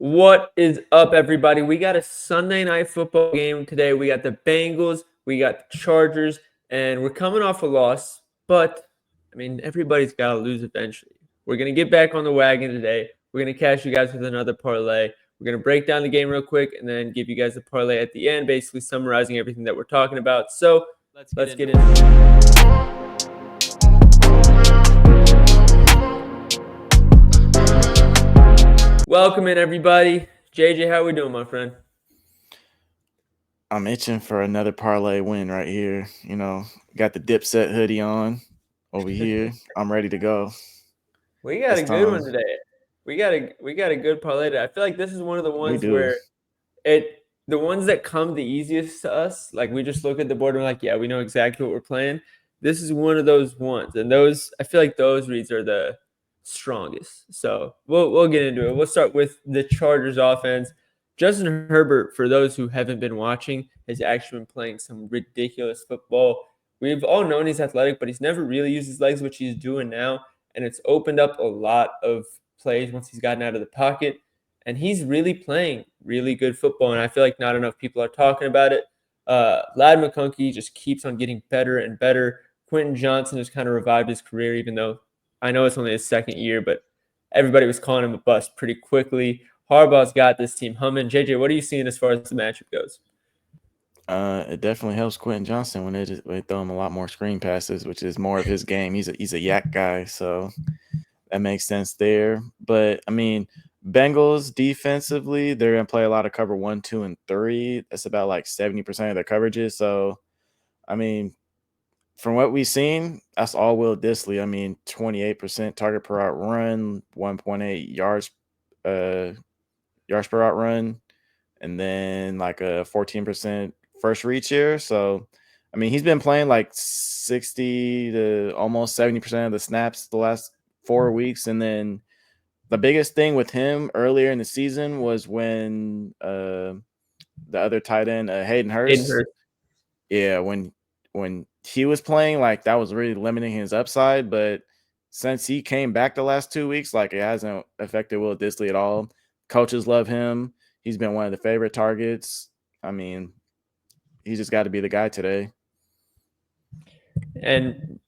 What is up, everybody? We got a Sunday night football game today. We got the Bengals, we got the Chargers, and we're coming off a loss. But, everybody's got to lose eventually. We're going to get back on the wagon today. We're going to catch you guys with another parlay. We're going to break down the game real quick and then give you guys the parlay at the end, basically summarizing everything that we're talking about. So, let's get into it. Welcome in, everybody. JJ, how we doing, my friend? I'm itching for another parlay win right here. Got the Dipset hoodie on over here. I'm ready to go. We got a good one today. We got a good parlay today. I feel like this is one of the ones where the ones that come the easiest to us, like we just look at the board and we're like, yeah, we know exactly what we're playing. This is one of those ones, and I feel like those reads are the strongest. So we'll get into it. We'll start with the Chargers offense. Justin Herbert, for those who haven't been watching, has actually been playing some ridiculous football. We've all known he's athletic, but he's never really used his legs, which he's doing now, and it's opened up a lot of plays once he's gotten out of the pocket. And he's really playing really good football, and I feel like not enough people are talking about it. Lad McConkey just keeps on getting better and better. Quentin Johnson has kind of revived his career, even though I know it's only his second year, but everybody was calling him a bust pretty quickly. Harbaugh's got this team humming. JJ, what are you seeing as far as the matchup goes? It definitely helps Quentin Johnson when they throw him a lot more screen passes, which is more of his game. He's a yak guy, so that makes sense there. But Bengals defensively, they're gonna play a lot of cover 1, 2, and 3. That's about like 70% of their coverages. So, from what we've seen, that's all Will Dissly. 28% target per out run, 1.8 yards per out run, and then like a 14% first reach here. So, he's been playing like 60 to almost 70% of the snaps the last 4 weeks. And then the biggest thing with him earlier in the season was when the other tight end, Hayden Hurst. Yeah, when he was playing, like that was really limiting his upside. But since he came back the last 2 weeks, like it hasn't affected Will Dissly at all. Coaches love him. He's been one of the favorite targets. He just got to be the guy today. And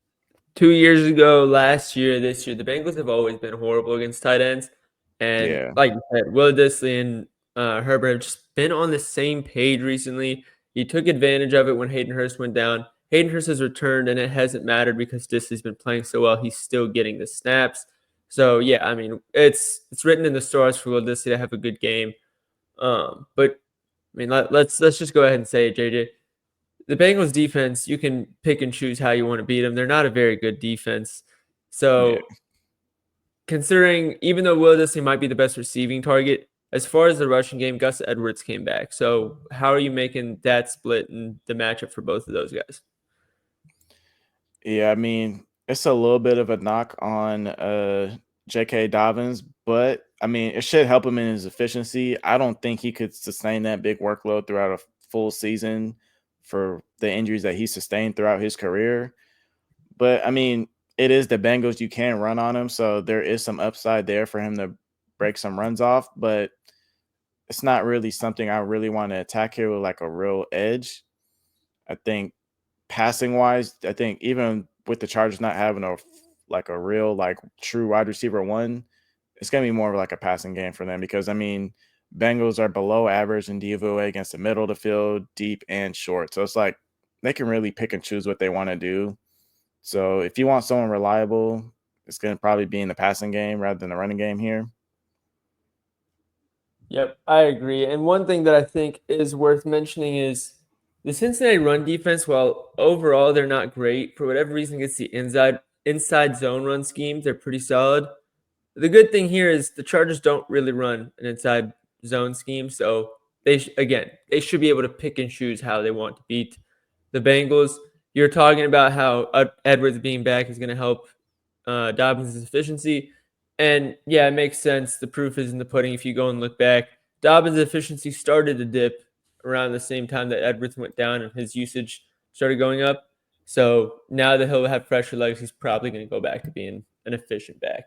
2 years ago, last year, this year, the Bengals have always been horrible against tight ends. And like you said, Will Dissly and Herbert have just been on the same page recently. He took advantage of it when Hayden Hurst went down. Hayden Hurst has returned, and it hasn't mattered because Dissly's been playing so well. He's still getting the snaps. So, yeah, it's written in the stars for Will Dissly to have a good game. But, let's just go ahead and say it, JJ. The Bengals defense, you can pick and choose how you want to beat them. They're not a very good defense. So, considering even though Will Dissly might be the best receiving target, as far as the rushing game, Gus Edwards came back. So, how are you making that split and the matchup for both of those guys? Yeah, it's a little bit of a knock on J.K. Dobbins, but it should help him in his efficiency. I don't think he could sustain that big workload throughout a full season for the injuries that he sustained throughout his career. But it is the Bengals. You can run on him, so there is some upside there for him to break some runs off. But it's not really something I really want to attack here with like a real edge. I think passing wise, I think even with the Chargers not having a real like true wide receiver one, it's gonna be more of like a passing game for them because Bengals are below average in DVOA against the middle of the field, deep and short. So it's like they can really pick and choose what they want to do. So if you want someone reliable, it's gonna probably be in the passing game rather than the running game here. Yep, I agree. And one thing that I think is worth mentioning is the Cincinnati run defense, while overall they're not great, for whatever reason against the inside zone run scheme, they're pretty solid. The good thing here is the Chargers don't really run an inside zone scheme, so they should be able to pick and choose how they want to beat the Bengals. You're talking about how Edwards being back is going to help Dobbins' efficiency. And yeah, it makes sense. The proof is in the pudding. If you go and look back, Dobbins' efficiency started to dip around the same time that Edwards went down and his usage started going up. So now that he'll have fresher legs, he's probably going to go back to being an efficient back.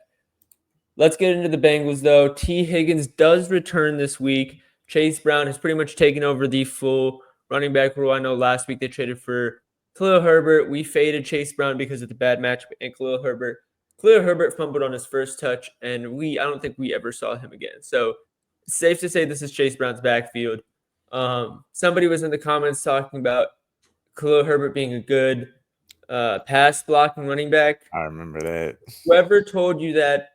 Let's get into the Bengals, though. T. Higgins does return this week. Chase Brown has pretty much taken over the full running back role. I know last week they traded for Khalil Herbert. We faded Chase Brown because of the bad matchup and Khalil Herbert. Khalil Herbert fumbled on his first touch, and I don't think we ever saw him again. So safe to say this is Chase Brown's backfield. Somebody was in the comments talking about Khalil Herbert being a good pass blocking running back. I remember that. Whoever told you that,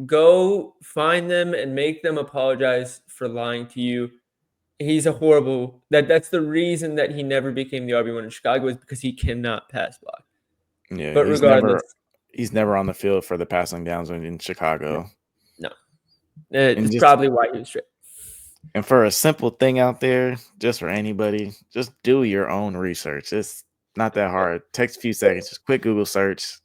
go find them and make them apologize for lying to you. He's a horrible. That's the reason that he never became the RB1 in Chicago, is because he cannot pass block. Yeah, but regardless, he's never on the field for the passing downs in Chicago. No. It's probably why he was straight. And for a simple thing out there, just for anybody, just do your own research. It's not that hard. Takes a few seconds. Just quick Google search.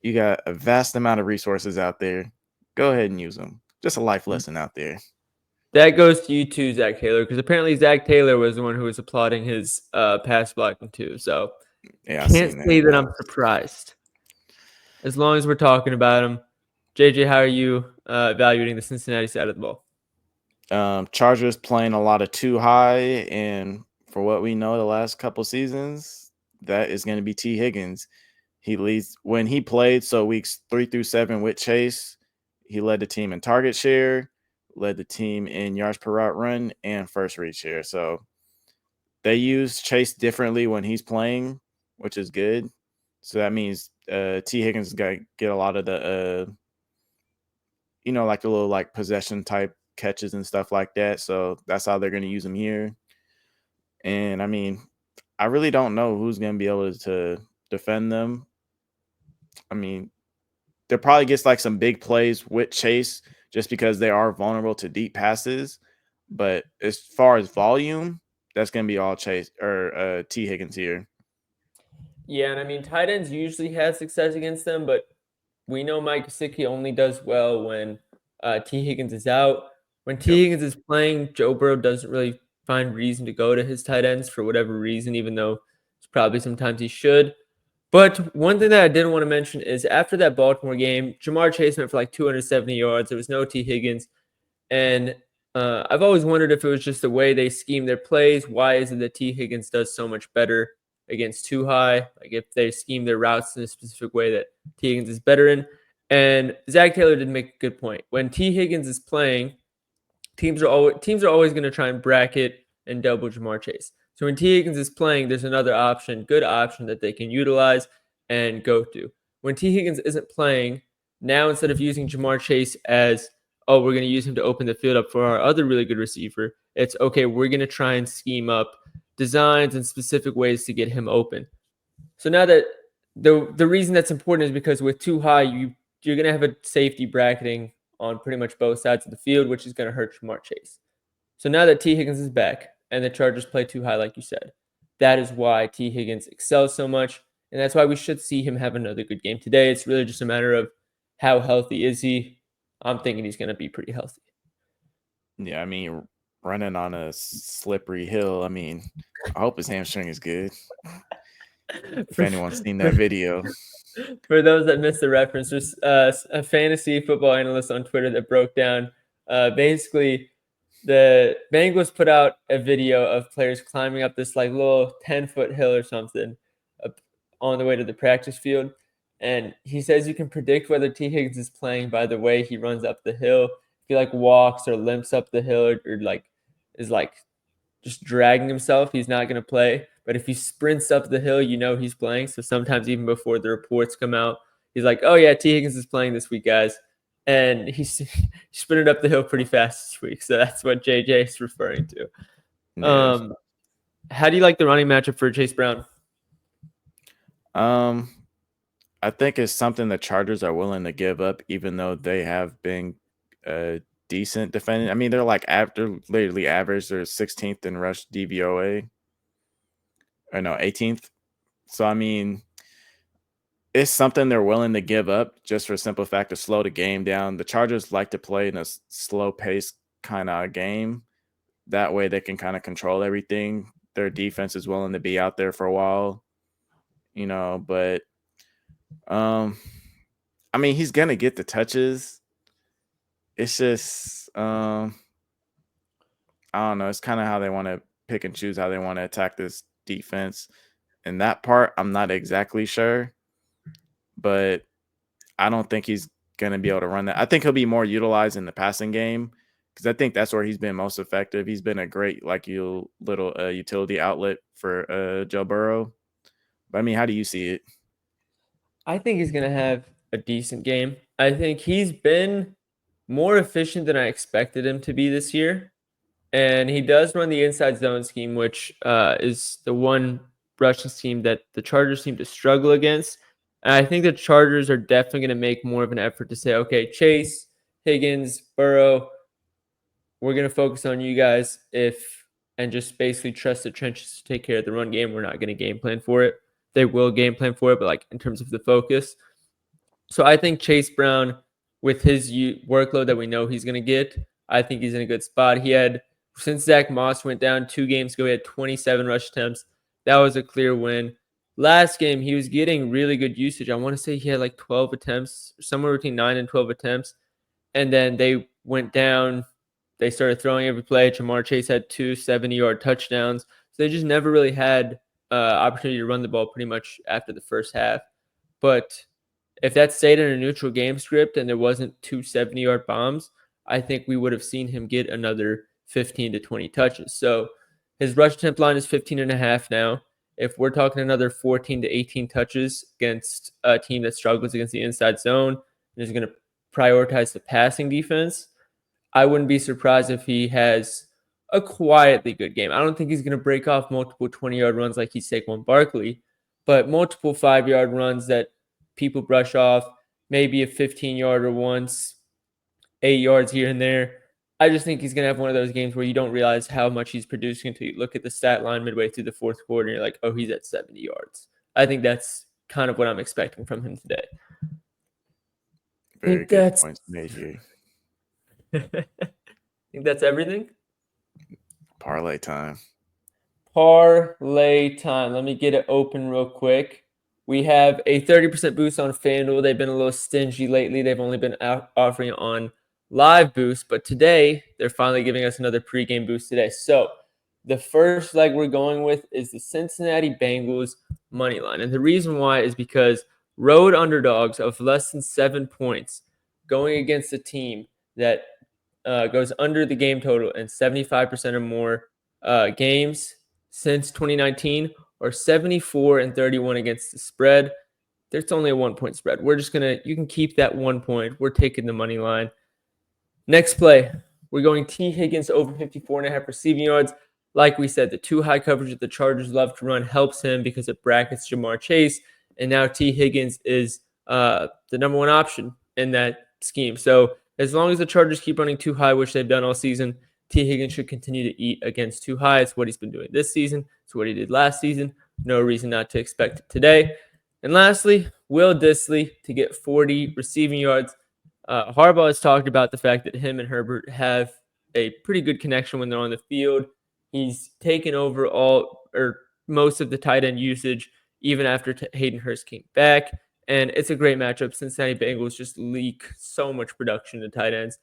You got a vast amount of resources out there. Go ahead and use them. Just a life lesson out there. That goes to you too, Zach Taylor, because apparently Zach Taylor was the one who was applauding his pass blocking too. So yeah, can't say that I'm surprised. As long as we're talking about him. JJ, how are you evaluating the Cincinnati side of the ball? Chargers playing a lot of too high, and for what we know the last couple seasons, that is going to be T. Higgins. He leads when he played, so weeks 3 through 7 with Chase, he led the team in target share, led the team in yards per route run, and first read share. So they use Chase differently when he's playing, which is good. So that means T. Higgins is going to get a lot of the, like the little like possession type catches and stuff like that. So that's how they're going to use him here. And I mean, I really don't know who's going to be able to defend them. I mean, there probably gets like some big plays with Chase just because they are vulnerable to deep passes. But as far as volume, that's going to be all Chase or T. Higgins here. Yeah, and I mean, tight ends usually have success against them, but we know Mike Gesicki only does well when T. Higgins is out. When T. Higgins is playing, Joe Burrow doesn't really find reason to go to his tight ends for whatever reason, even though it's probably sometimes he should. But one thing that I didn't want to mention is after that Baltimore game, Jamar Chase went for like 270 yards. There was no T. Higgins. And I've always wondered if it was just the way they scheme their plays. Why is it that T. Higgins does so much better against too high? Like if they scheme their routes in a specific way that T. Higgins is better in. And Zach Taylor did make a good point. When T. Higgins is playing, teams are always going to try and bracket and double Jamar Chase. So when T. Higgins is playing, there's another good option that they can utilize and go to. When T. Higgins isn't playing, now instead of using Jamar Chase as, oh, we're going to use him to open the field up for our other really good receiver, it's, okay, we're going to try and scheme up designs and specific ways to get him open. So now that the reason that's important is because with too high, you're going to have a safety bracketing on pretty much both sides of the field, which is going to hurt Jamar Chase. So now that T. Higgins is back and the Chargers play too high, like you said, that is why T. Higgins excels so much, and that's why we should see him have another good game today. It's really just a matter of how healthy is he. I'm thinking he's going to be pretty healthy. Yeah, I mean, running on a slippery hill, I mean, I hope his hamstring is good. If anyone's seen that video. For those that missed the reference, there's a fantasy football analyst on Twitter that broke down basically the Bengals put out a video of players climbing up this like little 10-foot hill or something on the way to the practice field. And he says you can predict whether T. Higgins is playing by the way he runs up the hill. If he like walks or limps up the hill or like is like just dragging himself, he's not going to play. But if he sprints up the hill, you know he's playing. So sometimes even before the reports come out, he's like, oh yeah, T. Higgins is playing this week, guys. And he sprinted up the hill pretty fast this week. So that's what JJ is referring to. Yes. How do you like the running matchup for Chase Brown? I think it's something the Chargers are willing to give up, even though they have been decent defending. I mean, they're like after literally average. They're 16th in rush DVOA. Or no, 18th. So I mean, it's something they're willing to give up just for a simple fact to slow the game down. The Chargers like to play in a slow pace kind of game. That way they can kind of control everything. Their defense is willing to be out there for a while, but I mean, he's going to get the touches. It's just I don't know. It's kind of how they want to pick and choose how they want to attack this defense. And that part, I'm not exactly sure, but I don't think he's going to be able to run that. I think he'll be more utilized in the passing game because I think that's where he's been most effective. He's been a great little utility outlet for Joe Burrow. But I mean, how do you see it? I think he's going to have a decent game. I think he's been more efficient than I expected him to be this year. And he does run the inside zone scheme, which is the one rushing scheme that the Chargers seem to struggle against. And I think the Chargers are definitely going to make more of an effort to say, okay, Chase, Higgins, Burrow, we're going to focus on you guys and just basically trust the trenches to take care of the run game. We're not going to game plan for it. They will game plan for it, but like in terms of the focus. So I think Chase Brown, with his workload that we know he's going to get, I think he's in a good spot. He had, since Zach Moss went down 2 games ago, he had 27 rush attempts. That was a clear win. Last game, he was getting really good usage. I want to say he had like 12 attempts, somewhere between 9 and 12 attempts. And then they went down. They started throwing every play. Jamar Chase had 2 70-yard touchdowns. So they just never really had opportunity to run the ball pretty much after the first half. But if that stayed in a neutral game script and there wasn't 2 70-yard bombs, I think we would have seen him get another 15 to 20 touches. So his rush attempt line is 15.5 now. If we're talking another 14 to 18 touches against a team that struggles against the inside zone and is going to prioritize the passing defense, I wouldn't be surprised if he has a quietly good game. I don't think he's going to break off multiple 20-yard runs like he's Saquon Barkley, but multiple 5-yard runs that people brush off, maybe a 15-yarder once, 8 yards here and there. I just think he's going to have one of those games where you don't realize how much he's producing until you look at the stat line midway through the fourth quarter and you're like, oh, he's at 70 yards. I think that's kind of what I'm expecting from him today. Very good points made here. I think that's everything. Parlay time. Parlay time. Let me get it open real quick. We have a 30% boost on FanDuel. They've been a little stingy lately. They've only been offering on live boost, but today they're finally giving us another pregame boost today. So the first leg we're going with is the Cincinnati Bengals money line. And the reason why is because road underdogs of less than 7 points going against a team that goes under the game total in 75% or more games since 2019, or 74-31 against the spread. There's only a 1-point spread. We're just you can keep that 1 point. We're taking the money line. Next play, we're going T. Higgins over 54.5 receiving yards. Like we said, the too high coverage that the Chargers love to run helps him because it brackets Jamar Chase. And now T. Higgins is the number one option in that scheme. So as long as the Chargers keep running too high, which they've done all season, T. Higgins should continue to eat against too high. It's what he's been doing this season. It's what he did last season. No reason not to expect it today. And lastly, Will Dissly to get 40 receiving yards. Harbaugh has talked about the fact that him and Herbert have a pretty good connection when they're on the field. He's taken over most of the tight end usage even after Hayden Hurst came back. And it's a great matchup. Cincinnati Bengals just leak so much production to tight ends.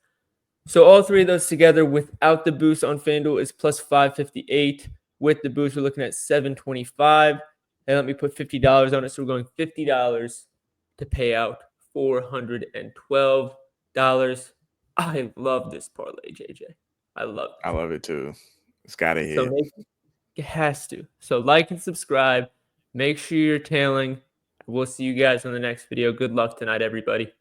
So all three of those together without the boost on FanDuel is plus 558. With the boost, we're looking at 725. And let me put $50 on it. So we're going $50 to pay out $412. I love this parlay, JJ. I love it. I love it too. It's got to hit. So it has to. So like and subscribe. Make sure you're tailing. We'll see you guys on the next video. Good luck tonight, everybody.